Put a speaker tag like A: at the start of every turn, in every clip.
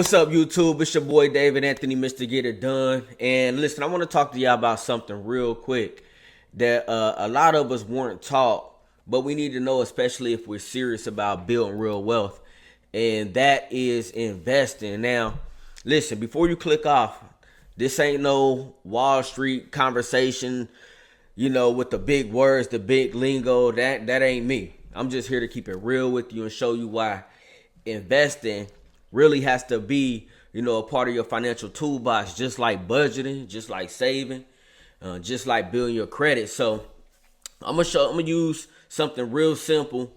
A: What's up, YouTube? It's your boy David Anthony, Mr. Get It Done. And listen, I want to talk to y'all about something real quick that a lot of us weren't taught, but we need to know, especially if we're serious about building real wealth. And that is investing. Now, listen, before you click off, this ain't no Wall Street conversation, with the big words, the big lingo. That ain't me. I'm just here to keep it real with you and show you why investing really has to be, a part of your financial toolbox, just like budgeting, just like saving, just like building your credit. So I'm gonna use something real simple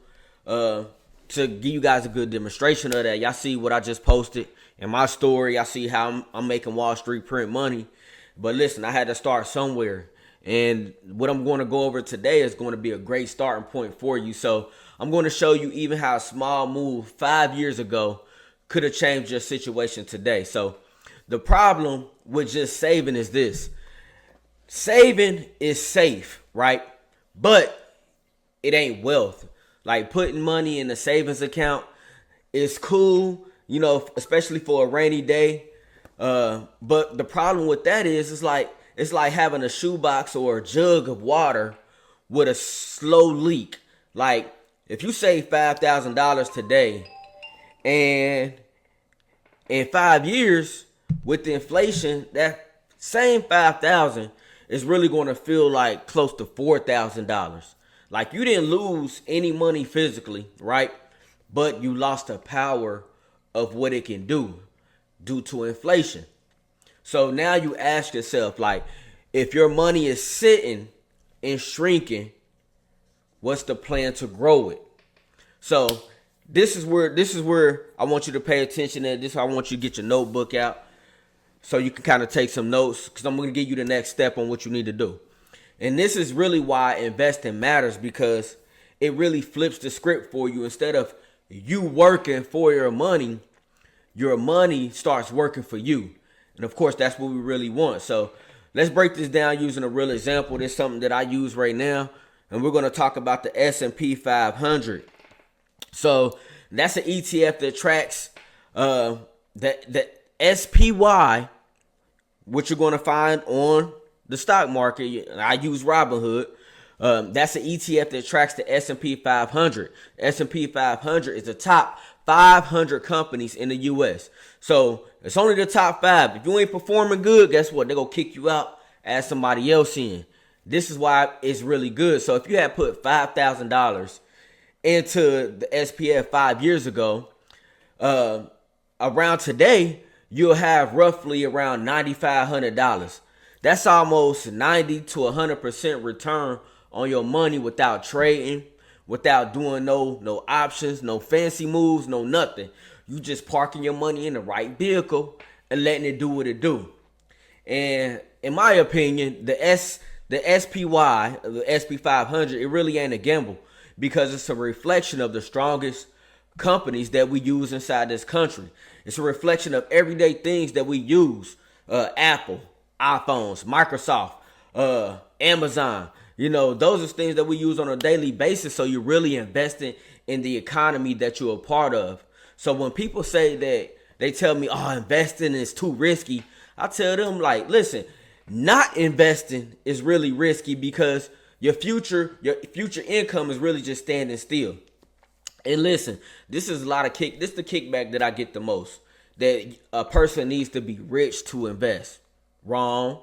A: to give you guys a good demonstration of that. Y'all see what I just posted in my story. Y'all see how I'm making Wall Street print money. But listen, I had to start somewhere. And what I'm going to go over today is going to be a great starting point for you. So I'm going to show you even how a small move 5 years ago could have changed your situation today. So the problem with just saving is this. Saving is safe, right? But it ain't wealth. Like putting money in the savings account is cool, especially for a rainy day. But the problem with that is it's like having a shoebox or a jug of water with a slow leak. Like if you save $5,000 today, and in 5 years with the inflation, that same 5,000 is really going to feel like close to $4,000. Like you didn't lose any money physically, right? But you lost the power of what it can do due to inflation. So now you ask yourself, like, if your money is sitting and shrinking, what's the plan to grow it? So this is where I want you to pay attention. And this is how I want you to get your notebook out so you can kind of take some notes, because I'm going to give you the next step on what you need to do. And this is really why investing matters, because it really flips the script for you. Instead of you working for your money starts working for you. And of course, that's what we really want. So let's break this down using a real example. This is something that I use right now. And we're going to talk about the S&P 500. So that's an ETF that tracks the SPY, which you're going to find on the stock market. I use Robinhood. That's an ETF that tracks the S&P 500. S&P 500 is the top 500 companies in the U.S. So it's only the top 5. If you ain't performing good, guess what? They're going to kick you out, add somebody else in. This is why it's really good. So if you had put $5,000 into the SPF 5 years ago, around today, you'll have roughly around $9,500. That's almost 90 to 100% return on your money without trading, without doing no options, no fancy moves, no nothing. You just parking your money in the right vehicle and letting it do what it do. And in my opinion, the SPY, the SP 500, it really ain't a gamble, because it's a reflection of the strongest companies that we use inside this country. It's a reflection of everyday things that we use. Apple, iPhones, Microsoft, Amazon. Those are things that we use on a daily basis. So you're really investing in the economy that you're a part of. So when people say that, they tell me, oh, investing is too risky, I tell them, like, listen, not investing is really risky, because your future income is really just standing still. And listen, this is the kickback that I get the most, that a person needs to be rich to invest. Wrong.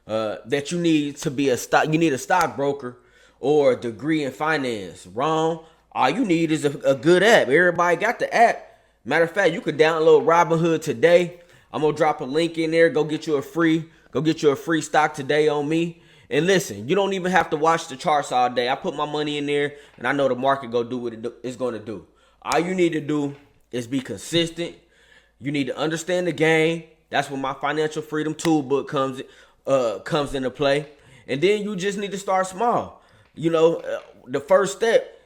A: That you need a stockbroker or a degree in finance. Wrong. All you need is a good app. Everybody got the app. Matter of fact, you could download Robinhood today. I'm gonna drop a link in there. Go get you a free stock today on me. And listen, you don't even have to watch the charts all day. I put my money in there, and I know the market go do what it's going to do. All you need to do is be consistent. You need to understand the game. That's when my financial freedom toolbook comes into play. And then you just need to start small. The first step,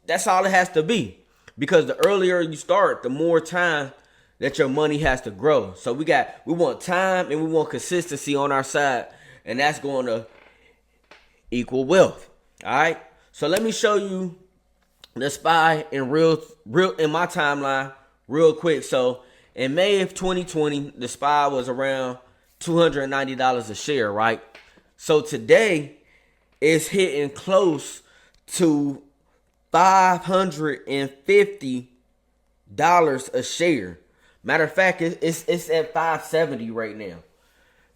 A: that's all it has to be. Because the earlier you start, the more time that your money has to grow. So we want time and we want consistency on our side. And that's going to equal wealth. All right. So let me show you the SPY in real in my timeline real quick. So In May of 2020, the SPY was around $290 a share, right? So today it's hitting close to $550 a share. Matter of fact, it's at 570 right now.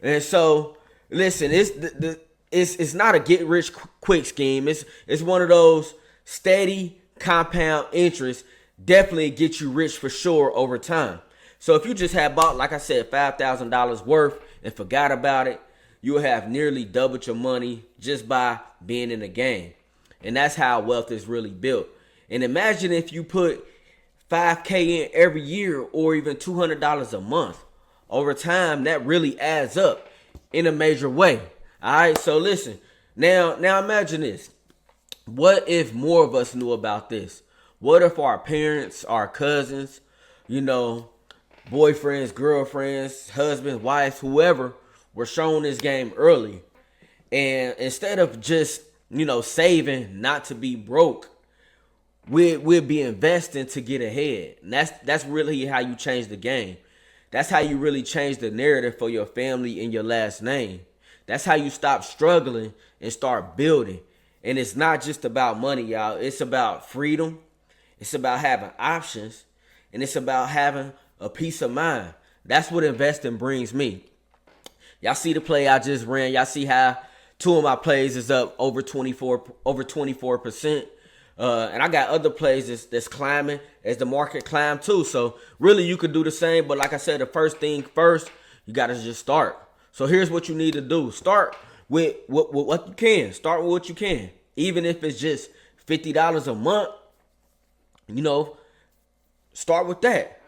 A: And so, listen, it's not a get rich quick scheme. It's one of those steady compound interest, definitely get you rich for sure over time. So if you just had bought, like I said, $5,000 worth and forgot about it, you'll have nearly doubled your money just by being in the game. And that's how wealth is really built. And imagine if you put $5K in every year or even $200 a month. Over time, that really adds up in a major way. All right, so listen. Now imagine this. What if more of us knew about this? What if our parents, our cousins, boyfriends, girlfriends, husbands, wives, whoever were shown this game early? And instead of just, saving not to be broke, we'll be investing to get ahead. And that's really how you change the game. That's how you really change the narrative for your family and your last name. That's how you stop struggling and start building. And it's not just about money, y'all. It's about freedom. It's about having options. And it's about having a peace of mind. That's what investing brings me. Y'all see the play I just ran. Y'all see how two of my plays is up over 24%. And I got other plays that's climbing as the market climb too. So really you could do the same. But like I said, the first thing first, you got to just start. So here's what you need to do. Start with what you can. Start with what you can. Even if it's just $50 a month, start with that.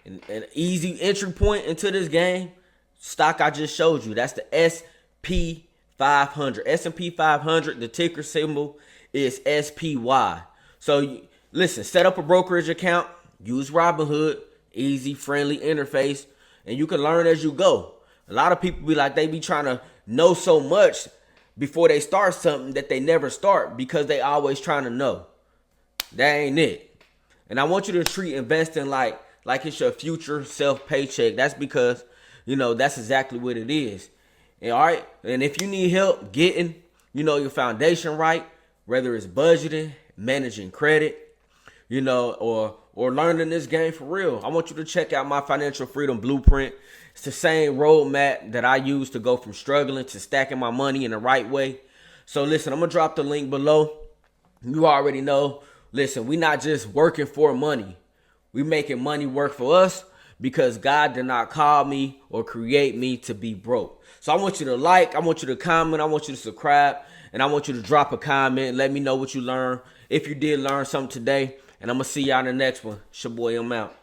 A: An easy entry point into this game, stock I just showed you. That's the SP 500. S&P 500, the ticker symbol is SPY. So listen, set up a brokerage account, use Robinhood, easy, friendly interface, and you can learn as you go. A lot of people they be trying to know so much before they start something that they never start because they always trying to know. That ain't it. And I want you to treat investing like it's your future self paycheck. That's because, that's exactly what it is. And, all right. And if you need help getting, your foundation right, whether it's budgeting, managing credit, or learning this game for real, I want you to check out my Financial Freedom Blueprint. It's the same roadmap that I use to go from struggling to stacking my money in the right way. So listen, I'm going to drop the link below. You already know. Listen, we not just working for money. We making money work for us because God did not call me or create me to be broke. So I want you to I want you to comment, I want you to subscribe, and I want you to drop a comment. Let me know what you learned. If you did learn something today, and I'm going to see y'all in the next one. It's your boy, I'm out.